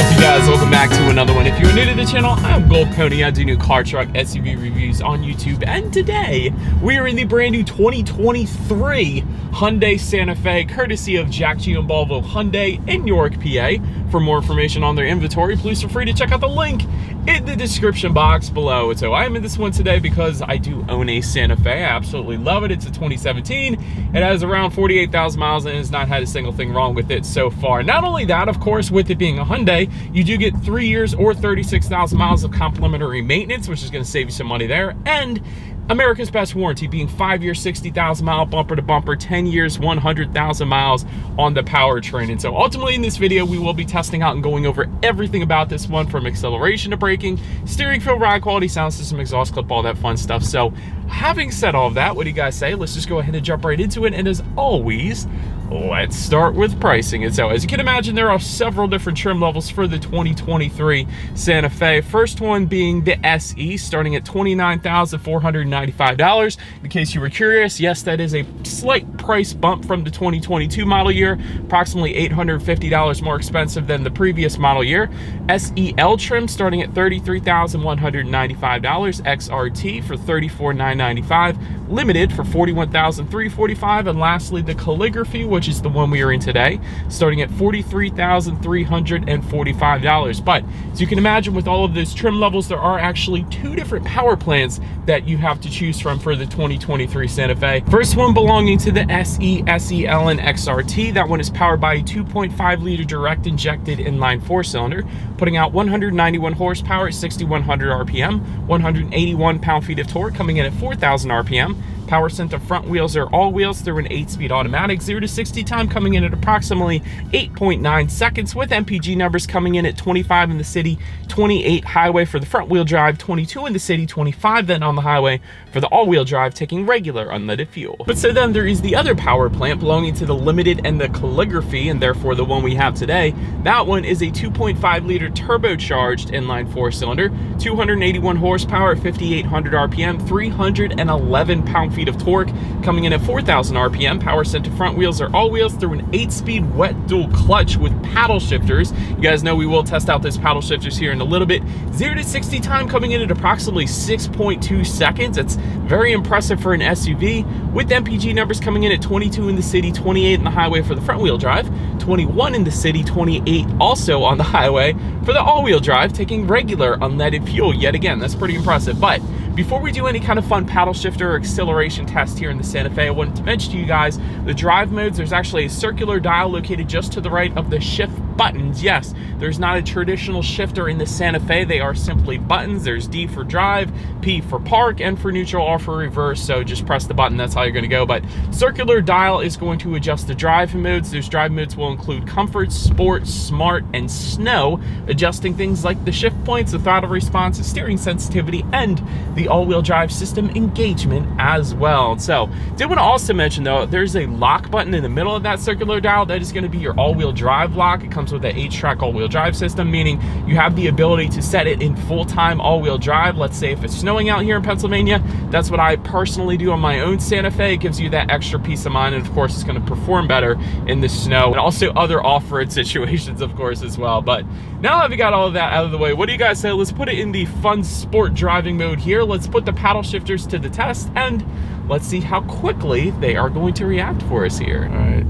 up, you guys? Welcome back to another one. If you're new to the channel, I'm Gold Pony. I do new car, truck, SUV reviews on YouTube, and today we are in the brand new 2023 Hyundai Santa Fe, courtesy of Jack G and Volvo Hyundai in York, PA. For more information on their inventory, please feel free to check out the link in the description box below. So I am in this one today because I do own a Santa Fe. I absolutely love it. It's a 2017. It has around 48,000 miles and has not had a single thing wrong with it so far. Not only that, of course, with it being a Hyundai, you do get 3 years or 36,000 miles of complimentary maintenance, which is going to save you some money there, and America's best warranty being 5 years, 60,000 mile bumper to bumper, 10 years, 100,000 miles on the powertrain. And so ultimately in this video, we will be testing out and going over everything about this one, from acceleration to braking, steering feel, ride quality, sound system, exhaust clip, all that fun stuff. So having said all of that, what do you guys say? Let's just go ahead and jump right into it. And as always, let's start with pricing. And so as you can imagine, there are several different trim levels for the 2023 Santa Fe. First one being the SE, starting at $29,495. In case you were curious, yes, that is a slight price bump from the 2022 model year, approximately $850 more expensive than the previous model year. SEL trim starting at $33,195, XRT for $34,995, Limited for $41,345, and lastly the Calligraphy, which is the one we are in today, starting at $43,345. But as you can imagine, with all of those trim levels, there are actually two different power plants that you have to choose from for the 2023 Santa Fe. First one belonging to the SE, SEL, and XRT. That one is powered by a 2.5 liter direct injected inline 4-cylinder, putting out 191 horsepower at 6,100 RPM, 181 pound-feet of torque, coming in at 4,000 RPM. Power center front wheels are all wheels through an 8-speed automatic. 0 to 60 time coming in at approximately 8.9 seconds, with MPG numbers coming in at 25 in the city, 28 highway for the front wheel drive, 22 in the city, 25 then on the highway for the all-wheel drive, taking regular unleaded fuel. But so then there is the other power plant belonging to the Limited and the Calligraphy, and therefore the one we have today. That one is a 2.5 liter turbocharged inline 4-cylinder, 281 horsepower, 5,800 RPM, 311 pound-feet of torque, coming in at 4,000 RPM. Power center front wheels are all wheels through an 8-speed wet dual clutch with paddle shifters. You guys know we will test out those paddle shifters here in a little bit. 0 to 60 time coming in at approximately 6.2 seconds. It's very impressive for an SUV, with MPG numbers coming in at 22 in the city, 28 in the highway for the front wheel drive, 21 in the city, 28 also on the highway for the all-wheel drive, taking regular unleaded fuel. Yet again, that's pretty impressive. But before we do any kind of fun paddle shifter or acceleration test here in the Santa Fe, I wanted to mention to you guys the drive modes. There's actually a circular dial located just to the right of the shift buttons. Yes, there's not a traditional shifter in the Santa Fe. They are simply buttons. There's D for drive, P for park, and for neutral or for reverse. So just press the button. That's how you're going to go. But circular dial is going to adjust the drive modes. Those drive modes will include comfort, sport, smart, and snow, adjusting things like the shift points, the throttle response, the steering sensitivity, and the all-wheel drive system engagement as well. So did want to also mention though, there's a lock button in the middle of that circular dial. That is going to be your all-wheel drive lock. It comes with an 8-track all-wheel drive system, meaning you have the ability to set it in full-time all-wheel drive. Let's say if it's snowing out here in Pennsylvania, that's what I personally do on my own Santa Fe. It gives you that extra peace of mind, and of course it's going to perform better in the snow and also other off-road situations, of course, as well. But now that we got all of that out of the way, what do you guys say? Let's put it in the fun sport driving mode here. Let's put the paddle shifters to the test, and let's see how quickly they are going to react for us here. All right,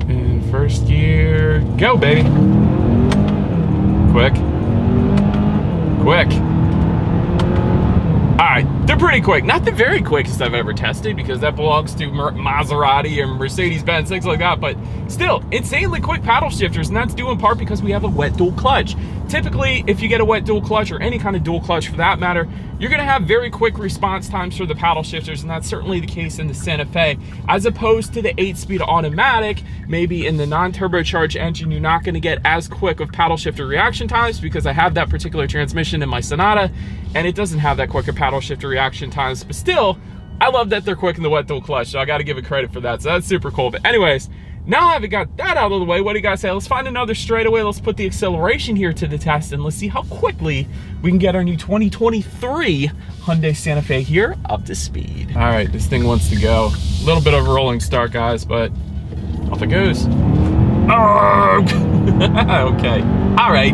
in first gear, go baby. Quick. All right, they're pretty quick. Not the very quickest I've ever tested, because that belongs to Maserati and Mercedes-Benz, things like that, but still, insanely quick paddle shifters, and that's due in part because we have a wet dual clutch. Typically, if you get a wet dual clutch, or any kind of dual clutch for that matter, you're gonna have very quick response times for the paddle shifters, and that's certainly the case in the Santa Fe. As opposed to the 8-speed automatic, maybe in the non-turbocharged engine, you're not gonna get as quick of paddle shifter reaction times, because I have that particular transmission in my Sonata, and it doesn't have that quicker paddle shifter reaction times. But still, I love that they're quick in the wet dual clutch, so I gotta give it credit for that. So that's super cool. But anyways, now that we got that out of the way, what do you guys say? Let's find another straightaway. Let's put the acceleration here to the test, and let's see how quickly we can get our new 2023 Hyundai Santa Fe here up to speed. All right, this thing wants to go. A little bit of a rolling start, guys, but off it goes. Oh! Okay, all right.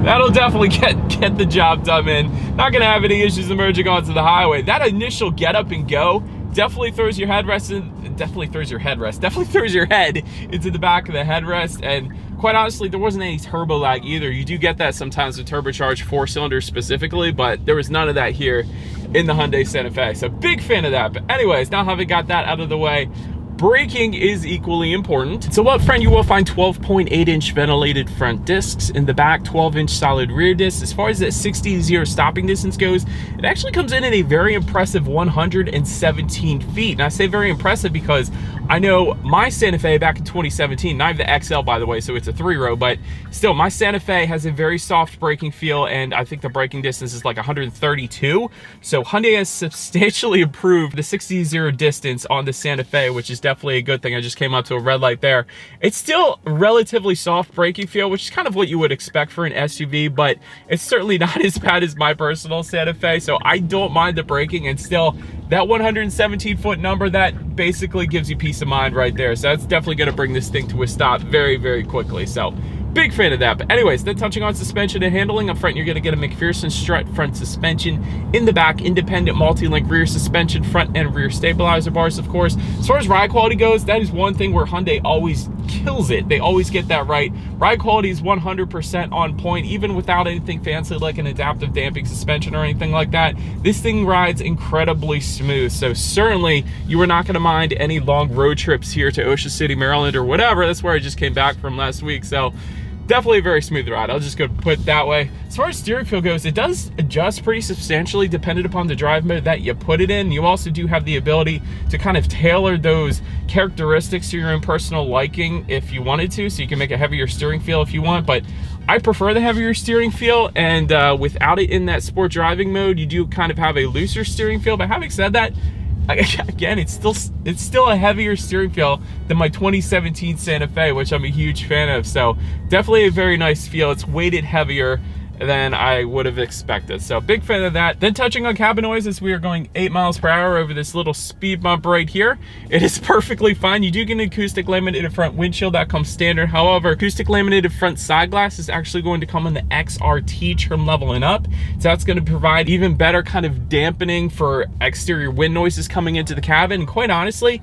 That'll definitely get the job done, man. Not gonna have any issues emerging onto the highway. That initial get up and go definitely throws your headrest in, definitely throws your head into the back of the headrest. And quite honestly, there wasn't any turbo lag either. You do get that sometimes with turbocharged 4-cylinders specifically, but there was none of that here in the Hyundai Santa Fe. So big fan of that. But anyways, now having got that out of the way, braking is equally important. So up front, you will find 12.8-inch ventilated front discs. In the back, 12-inch solid rear discs. As far as that 60-0 stopping distance goes, it actually comes in at a very impressive 117 feet. And I say very impressive because I know my Santa Fe back in 2017, not even the XL by the way, so it's a 3-row, but still my Santa Fe has a very soft braking feel, and I think the braking distance is like 132. So Hyundai has substantially improved the 60-0 distance on the Santa Fe, which is definitely a good thing. I just came out to a red light there. It's still relatively soft braking feel, which is kind of what you would expect for an SUV, but it's certainly not as bad as my personal Santa Fe, so I don't mind the braking. And still, that 117-foot number, that basically gives you peace of mind right there. So that's definitely going to bring this thing to a stop very, very quickly. So big fan of that. But anyways, then touching on suspension and handling, up front you're going to get a McPherson strut front suspension. In the back, independent multi-link rear suspension, front and rear stabilizer bars, of course. As far as ride quality goes, that is one thing where Hyundai always kills it. They always get that right. Ride quality is 100% on point, even without anything fancy like an adaptive damping suspension or anything like that. This thing rides incredibly smooth. So certainly you are not going to mind any long road trips here to Ocean City, Maryland or whatever. That's where I just came back from last week. So definitely a very smooth ride. I'll just go put it that way. As far as steering feel goes, it does adjust pretty substantially dependent upon the drive mode that you put it in. You also do have the ability to kind of tailor those characteristics to your own personal liking if you wanted to. So you can make a heavier steering feel if you want, but I prefer the heavier steering feel, and without it in that sport driving mode, you do kind of have a looser steering feel. But having said that, again, it's still a heavier steering feel than my 2017 Santa Fe, which I'm a huge fan of. So definitely a very nice feel. It's weighted heavier than I would have expected. So big fan of that. Then touching on cabin noise, as we are going 8 miles per hour over this little speed bump right here, it is perfectly fine. You do get an acoustic laminated front windshield that comes standard. However, acoustic laminated front side glass is actually going to come in the XRT trim level and up. So that's going to provide even better kind of dampening for exterior wind noises coming into the cabin. And quite honestly,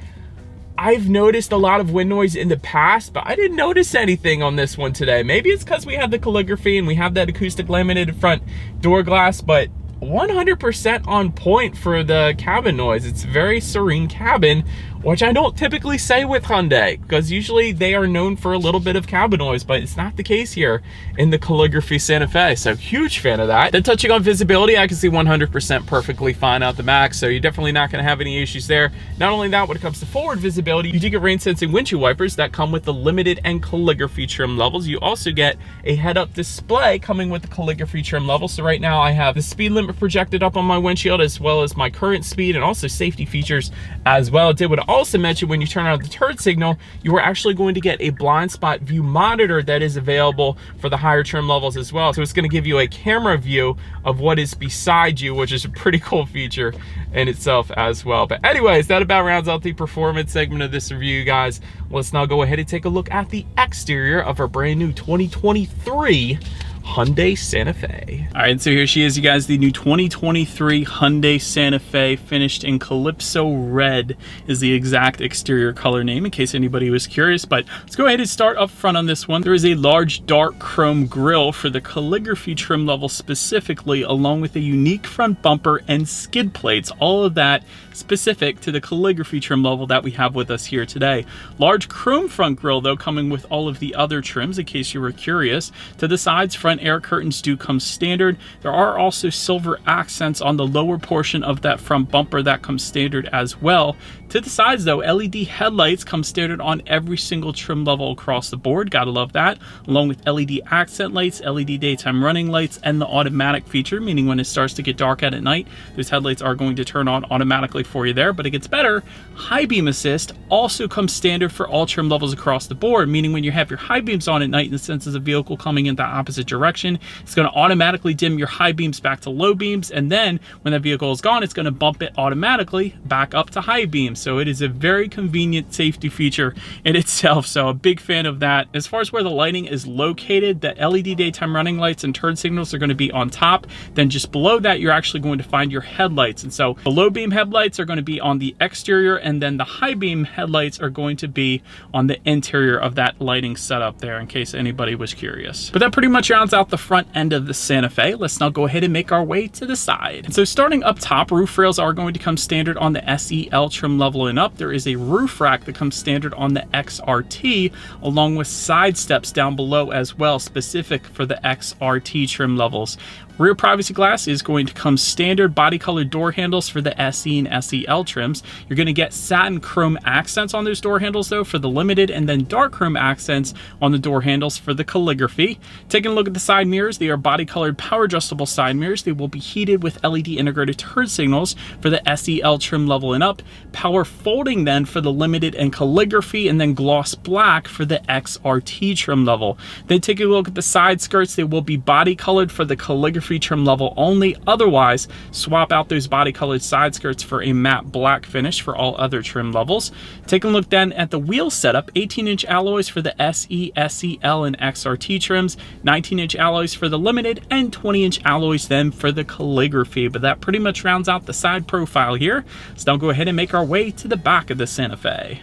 I've noticed a lot of wind noise in the past, but I didn't notice anything on this one today. Maybe it's because we have the calligraphy and we have that acoustic laminated front door glass, but 100% on point for the cabin noise. It's a very serene cabin, which I don't typically say with Hyundai, because usually they are known for a little bit of cabin noise, but it's not the case here in the calligraphy Santa Fe. So huge fan of that. Then touching on visibility, I can see 100% perfectly fine out the back, so you're definitely not going to have any issues there. Not only that, when it comes to forward visibility, you do get rain sensing windshield wipers that come with the limited and calligraphy trim levels. You also get a head-up display coming with the calligraphy trim level. So right now I have the speed limit projected up on my windshield, as well as my current speed, and also safety features as well. It did what also mentioned, when you turn on the turn signal, you are actually going to get a blind spot view monitor that is available for the higher trim levels as well. So it's going to give you a camera view of what is beside you, which is a pretty cool feature in itself as well. But anyways, that about rounds out the performance segment of this review, guys. Let's now go ahead and take a look at the exterior of our brand new 2023 Hyundai Santa Fe. All right, so here she is, you guys, the new 2023 Hyundai Santa Fe, finished in Calypso Red is the exact exterior color name, in case anybody was curious. But let's go ahead and start up front on this one. There is a large dark chrome grille for the calligraphy trim level specifically, along with a unique front bumper and skid plates, all of that specific to the calligraphy trim level that we have with us here today. Large chrome front grille, though, coming with all of the other trims, in case you were curious. To the sides, front air curtains do come standard. There are also silver accents on the lower portion of that front bumper that comes standard as well. To the sides, though, LED headlights come standard on every single trim level across the board. Gotta love that. Along with LED accent lights, LED daytime running lights, and the automatic feature, meaning when it starts to get dark out at night, those headlights are going to turn on automatically for you there. But it gets better. High beam assist also comes standard for all trim levels across the board, meaning when you have your high beams on at night and the sense of the vehicle coming in the opposite direction, direction. It's going to automatically dim your high beams back to low beams, and then when the vehicle is gone, it's going to bump it automatically back up to high beams. So it is a very convenient safety feature in itself. So a big fan of that. As far as where the lighting is located, the LED daytime running lights and turn signals are going to be on top. Then just below that, you're actually going to find your headlights. And so the low beam headlights are going to be on the exterior, and then the high beam headlights are going to be on the interior of that lighting setup there, in case anybody was curious. But that pretty much rounds out the front end of the Santa Fe. Let's now go ahead and make our way to the side. And so starting up top, roof rails are going to come standard on the SEL trim level and up. There is a roof rack that comes standard on the XRT, along with side steps down below as well, specific for the XRT trim levels. Rear privacy glass is going to come standard body colored door handles for the SE and SEL trims. You're going to get satin chrome accents on those door handles though for the limited, and then dark chrome accents on the door handles for the calligraphy. Taking a look at the side mirrors, they are body colored power adjustable side mirrors. They will be heated with LED integrated turn signals for the SEL trim level and up. Power folding then for the limited and calligraphy, and then gloss black for the XRT trim level. Then take a look at the side skirts. They will be body colored for the calligraphy trim level only. Otherwise, swap out those body colored side skirts for a matte black finish for all other trim levels. Taking a look then at the wheel setup, 18-inch alloys for the SE, SEL, and XRT trims, 19-inch alloys for the limited, and 20-inch alloys then for the calligraphy. But that pretty much rounds out the side profile here. So now go ahead and make our way to the back of the Santa Fe.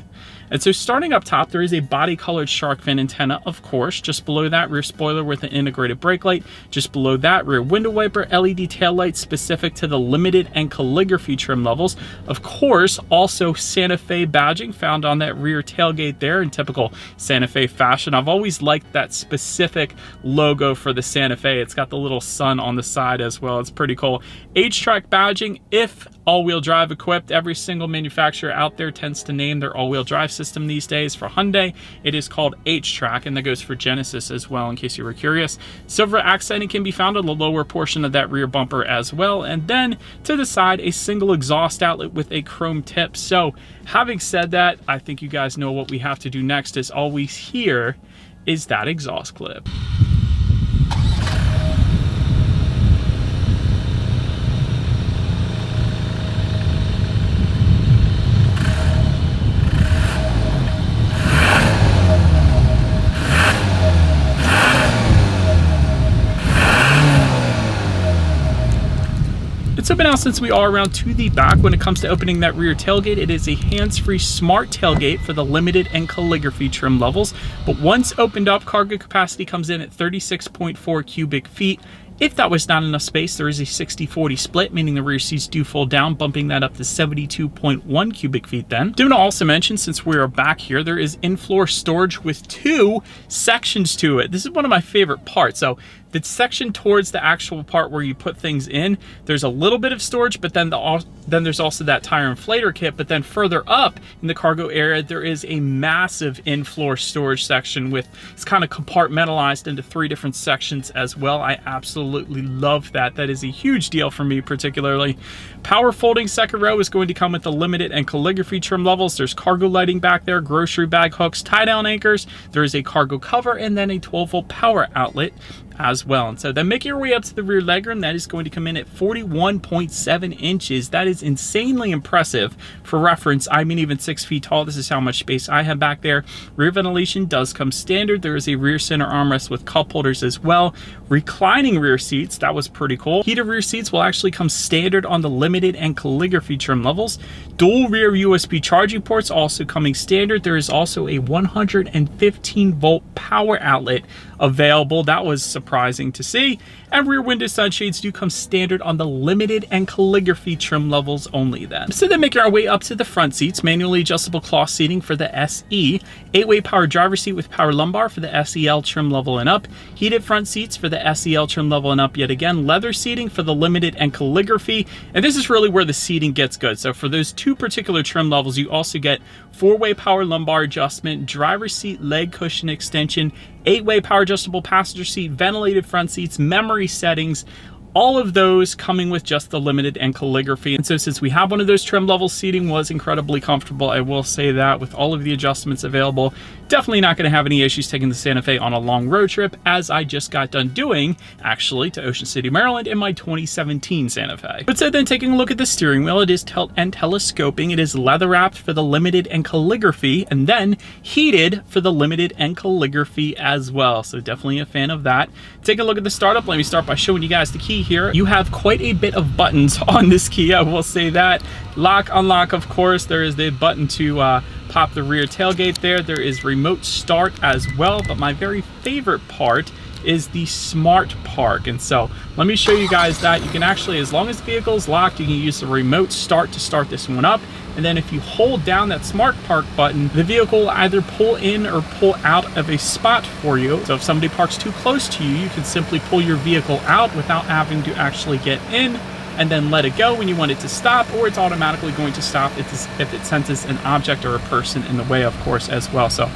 And so starting up top, there is a body colored shark fin antenna, of course. Just below that, rear spoiler with an integrated brake light. Just below that, rear window wiper, LED tail lights specific to the limited and calligraphy trim levels. Of course, also Santa Fe badging found on that rear tailgate there in typical Santa Fe fashion. I've always liked that specific logo for the Santa Fe. It's got the little sun on the side as well. It's pretty cool. H-track badging, if all-wheel drive equipped. Every single manufacturer out there tends to name their all-wheel drive system these days. For Hyundai, it is called H-track, and that goes for Genesis as well, in case you were curious. Silver accenting can be found on the lower portion of that rear bumper as well, and then to the side, a single exhaust outlet with a chrome tip. So having said that, I think you guys know what we have to do next. Is always here is that exhaust clip. So now, since we are around to the back, when it comes to opening that rear tailgate, it is a hands-free smart tailgate for the limited and calligraphy trim levels. But once opened up, cargo capacity comes in at 36.4 cubic feet. If that was not enough space, there is a 60-40 split, meaning the rear seats do fold down, bumping that up to 72.1 cubic feet then. Do want to also mention, since we are back here, there is in-floor storage with 2 sections to it. This is one of my favorite parts. So the section towards the actual part where you put things in, there's a little bit of storage, but then there's also that tire inflator kit. But then further up in the cargo area, there is a massive in-floor storage section with, it's kind of compartmentalized into 3 different sections as well. I absolutely love that. That is a huge deal for me particularly. Power folding second row is going to come with the limited and calligraphy trim levels. There's cargo lighting back there, grocery bag hooks, tie-down anchors. There is a cargo cover, and then a 12-volt power outlet as well. And so then making your way up to the rear legroom, that is going to come in at 41.7 inches. That is insanely impressive. For reference, I'm even 6 feet tall. This is how much space I have back there. Rear ventilation does come standard. There is a rear center armrest with cup holders as well. Reclining rear seats, that was pretty cool. Heated rear seats will actually come standard on the limited and calligraphy trim levels. Dual rear USB charging ports also coming standard. There is also a 115-volt power outlet available. That was surprising to see. And rear window sunshades do come standard on the limited and calligraphy trim levels only then. So then making our way up to the front seats, manually adjustable cloth seating for the SE, 8-way power driver seat with power lumbar for the SEL trim level and up, heated front seats for the SEL trim level and up yet again, leather seating for the limited and calligraphy, and this is really where the seating gets good. So for those 2 particular trim levels, you also get 4-way power lumbar adjustment, driver seat leg cushion extension, 8-way power adjustable passenger seat, ventilated front seats, memory settings, all of those coming with just the limited and calligraphy. And so since we have one of those trim levels, seating was incredibly comfortable. I will say that with all of the adjustments available, definitely not going to have any issues taking the Santa Fe on a long road trip, as I just got done doing, actually, to Ocean City, Maryland in my 2017 Santa Fe. But so then taking a look at the steering wheel, it is tilt and telescoping. It is leather wrapped for the limited and calligraphy, and then heated for the limited and calligraphy as well. So definitely a fan of that. Take a look at the startup. Let me start by showing you guys the key here. You have quite a bit of buttons on this key, I will say that. Lock, unlock, of course. There is the button to pop the rear tailgate there. There is remote start as well, but my very favorite part is the smart park. And so let me show you guys that. You can actually, as long as the vehicle is locked, you can use the remote start to start this one up. And then if you hold down that smart park button, the vehicle will either pull in or pull out of a spot for you. So if somebody parks too close to you, you can simply pull your vehicle out without having to actually get in, and then let it go when you want it to stop, or it's automatically going to stop if it senses an object or a person in the way, of course, as well. So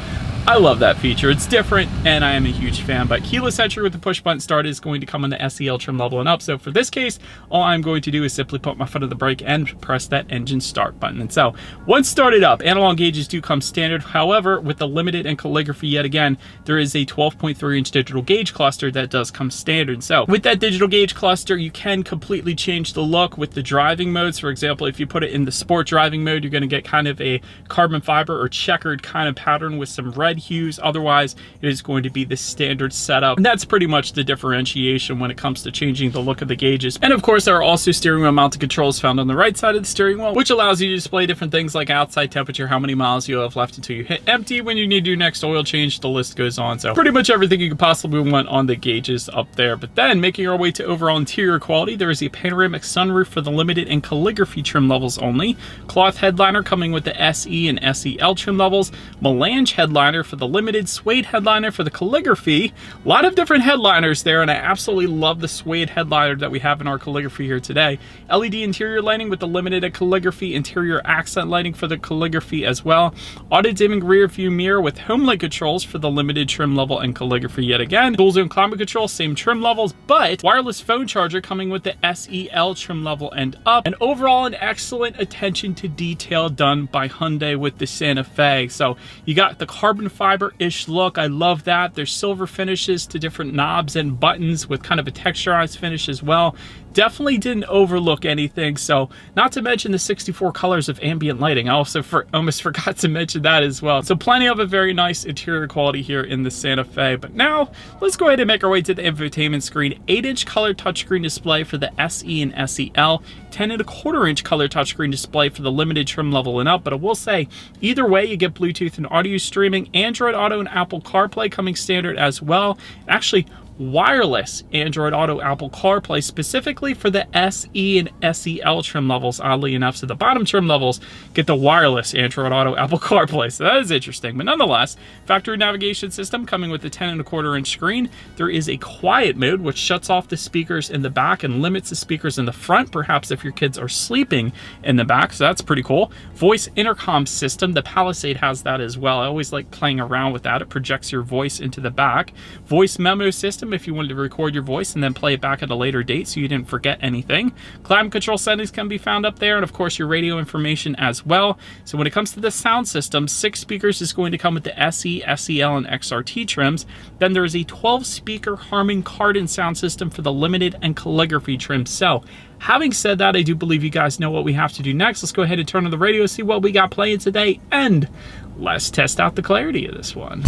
I love that feature. It's different, and I am a huge fan. But keyless entry with the push button start is going to come on the SEL trim level and up. So for this case, all I'm going to do is simply put my foot on the brake and press that engine start button. And so once started up, analog gauges do come standard. However, with the limited and calligraphy, yet again, there is a 12.3-inch digital gauge cluster that does come standard. So with that digital gauge cluster, you can completely change the look with the driving modes. For example, if you put it in the sport driving mode, you're going to get kind of a carbon fiber or checkered kind of pattern with some red hues. Otherwise, it is going to be the standard setup. And that's pretty much the differentiation when it comes to changing the look of the gauges. And of course, there are also steering wheel mounted controls found on the right side of the steering wheel, which allows you to display different things like outside temperature, how many miles you have left until you hit empty, when you need your next oil change, the list goes on. So pretty much everything you could possibly want on the gauges up there. But then making our way to overall interior quality, there is a panoramic sunroof for the limited and calligraphy trim levels only. Cloth headliner coming with the SE and SEL trim levels. Melange headliner for the limited, suede headliner for the calligraphy. A lot of different headliners there, and I absolutely love the suede headliner that we have in our calligraphy here today. LED interior lighting with the limited and calligraphy, interior accent lighting for the calligraphy as well. Auto dimming rear view mirror with HomeLink controls for the limited trim level and calligraphy yet again. Dual zone climate control, same trim levels, but wireless phone charger coming with the SEL trim level and up. And overall, an excellent attention to detail done by Hyundai with the Santa Fe. So you got the carbon fiber-ish look. I love that. There's silver finishes to different knobs and buttons with kind of a texturized finish as well. Definitely didn't overlook anything. So not to mention the 64 colors of ambient lighting. I also almost forgot to mention that as well. So plenty of a very nice interior quality here in the Santa Fe. But now let's go ahead and make our way to the infotainment screen. 8-inch color touchscreen display for the SE and SEL. 10.25-inch color touchscreen display for the limited trim level and up. But I will say, either way, you get Bluetooth and audio streaming, Android Auto and Apple CarPlay coming standard as well. Actually, wireless Android Auto, Apple CarPlay specifically for the SE and SEL trim levels, oddly enough. So the bottom trim levels get the wireless Android Auto, Apple CarPlay. So that is interesting. But nonetheless, factory navigation system coming with the 10.25-inch screen. There is a quiet mode, which shuts off the speakers in the back and limits the speakers in the front, perhaps if your kids are sleeping in the back. So that's pretty cool. Voice intercom system. The Palisade has that as well. I always like playing around with that. It projects your voice into the back. Voice memo system, if you wanted to record your voice and then play it back at a later date so you didn't forget anything. Climate control settings can be found up there, and of course your radio information as well. So when it comes to the sound system, 6 speakers is going to come with the SE, SEL, and XRT trims. Then there is a 12-speaker Harman Kardon sound system for the limited and calligraphy trims. So having said that, I do believe you guys know what we have to do next. Let's go ahead and turn on the radio, see what we got playing today, and let's test out the clarity of this one.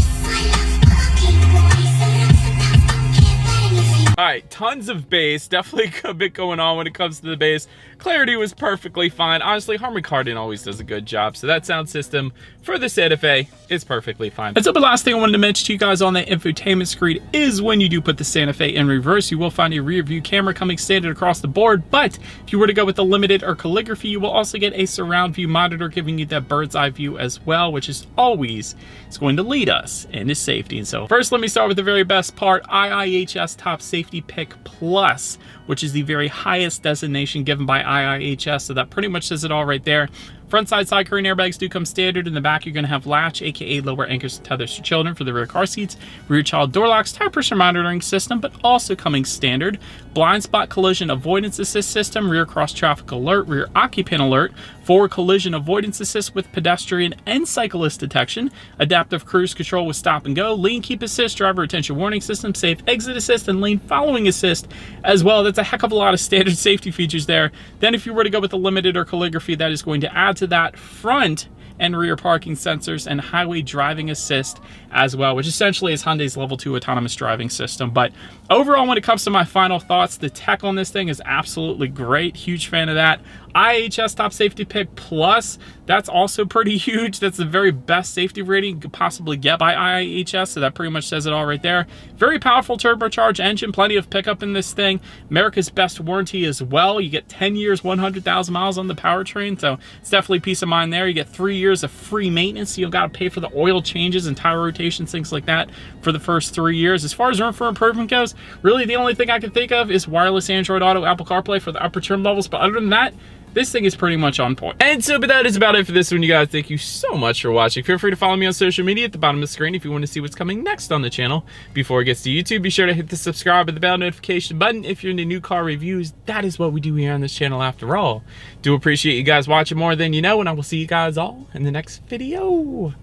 All right, tons of bass, definitely a bit going on when it comes to the bass. Clarity was perfectly fine. Honestly, Harman Kardon always does a good job, so that sound system for the Santa Fe is perfectly fine. And so the last thing I wanted to mention to you guys on the infotainment screen is when you do put the Santa Fe in reverse, you will find a rear view camera coming standard across the board, but if you were to go with the limited or calligraphy, you will also get a surround view monitor giving you that bird's eye view as well, which is always going to lead us into safety. And so first, let me start with the very best part, IIHS Top Safety Pick Plus, which is the very highest designation given by IIHS, so that pretty much says it all right there. Front side curtain airbags do come standard. In the back, you're going to have latch, aka lower anchors and tethers for children for the rear car seats, rear child door locks, tire pressure monitoring system, but also coming standard. Blind spot collision avoidance assist system, rear cross traffic alert, rear occupant alert, forward collision avoidance assist with pedestrian and cyclist detection, adaptive cruise control with stop and go, lane keep assist, driver attention warning system, safe exit assist, and lane following assist as well. That's a heck of a lot of standard safety features there. Then if you were to go with the limited or calligraphy, that is going to add to that front and rear parking sensors and highway driving assist as well, which essentially is Hyundai's level 2 autonomous driving system. But overall, when it comes to my final thoughts, the tech on this thing is absolutely great. Huge fan of that. IHS Top Safety Pick Plus, that's also pretty huge. That's the very best safety rating you could possibly get by IHS, so that pretty much says it all right there. Very powerful turbocharged engine, plenty of pickup in this thing. America's best warranty as well. You get 10 years, 100,000 miles on the powertrain, so it's definitely peace of mind there. You get 3 years of free maintenance, so you don't got to pay for the oil changes and tire rotations, things like that for the first 3 years. As far as room for improvement goes, really the only thing I can think of is wireless Android Auto, Apple CarPlay for the upper trim levels, but other than that, this thing is pretty much on point. And so, but that is about it for this one, you guys. Thank you so much for watching. Feel free to follow me on social media at the bottom of the screen if you want to see what's coming next on the channel. Before it gets to YouTube, be sure to hit the subscribe and the bell notification button if you're into new car reviews. That is what we do here on this channel after all. Do appreciate you guys watching more than you know, and I will see you guys all in the next video.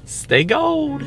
Stay gold.